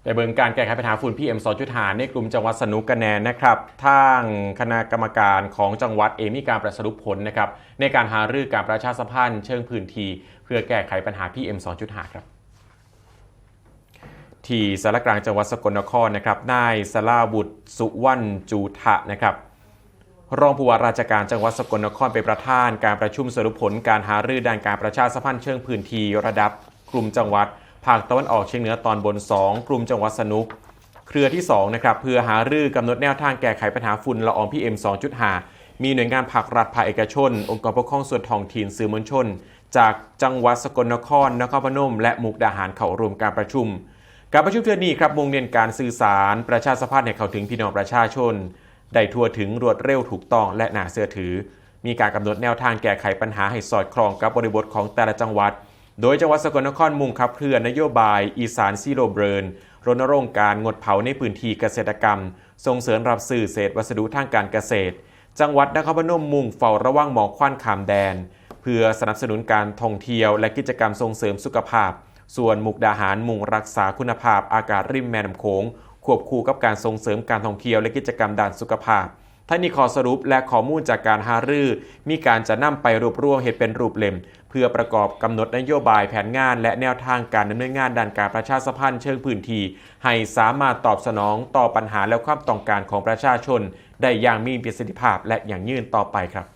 แต่เบิ่งการแก้ไขปัญหาฝุ่น PM 2.5 ในกลุ่มจังหวัดสนุกกันแน่นะครับทางคณะกรรมการของจังหวัดมีการประสรุปผลนะครับในการหารือการประชาสัมพันธ์เชิงพื้นที่เพื่อแก้ไขปัญหา PM 2.5 ครับที่สารกลางจังหวัดสกลนครนะครับนายสลาบุตรสุวรรณจูทะนะครับรองผู้ว่าราชการจังหวัดสกลนครเป็นประธานการประชุมสรุปผลการหารือด้านการประชาสัมพันธ์เชิงพื้นที่ระดับกลุ่มจังหวัดภาคตะวันออกเฉียงเหนือตอนบน2กลุ่มจังหวัดสนุกเครือที่2นะครับเพื่อหารือกำหนดแนวทางแก้ไขปัญหาฝุ่นละออง PM 2.5 มีหน่วยงานภาครัฐภาคเอกชนองค์กรปกครองส่วนท้องถิ่นสื่อมวลชนจากจังหวัดสกลนครนครพนมและมุกดาหารเข้าร่วมการประชุมเทื่อนี้ครับมุ่งเน้นการสื่อสารประชาสัมพันธ์ให้เข้าถึงพี่น้องประชาชนได้ทั่วถึงรวดเร็วถูกต้องและน่าเชื่อถือมีการกำหนดแนวทางแก้ไขปัญหาให้สอดคล้องกับบริบทของแต่ละจังหวัดโดยจังหวัดสกลนครมุ่งขับเคลื่อนนโยบายอีสานซีโร่เบิร์นรณรงค์การงดเผาในพื้นที่เกษตรกรรมส่งเสริมรับซื้อเศษวัสดุทางการเกษตรจังหวัดนครพนมมุ่งเฝ้าระวังหมอกควันข้ามแดนเพื่อสนับสนุนการท่องเที่ยวและกิจกรรมส่งเสริมสุขภาพส่วนมุกดาหารมุ่งรักษาคุณภาพอากาศริมแม่น้ำโขงควบคู่กับการส่งเสริมการท่องเที่ยวและกิจกรรมด้านสุขภาพท่านนี้ขอสรุปและข้อมูลจากการหารือมีการจะนำไปรวบรวมเหตุเป็นรูปเล่มเพื่อประกอบกำหนดนโยบายแผนงานและแนวทางการดำเนินงานด้านการประชาสัมพันธ์เชิงพื้นที่ให้สามารถตอบสนองต่อปัญหาและความต้องการของประชาชนได้อย่างมีประสิทธิภาพและอย่างยืนต่อไปครับ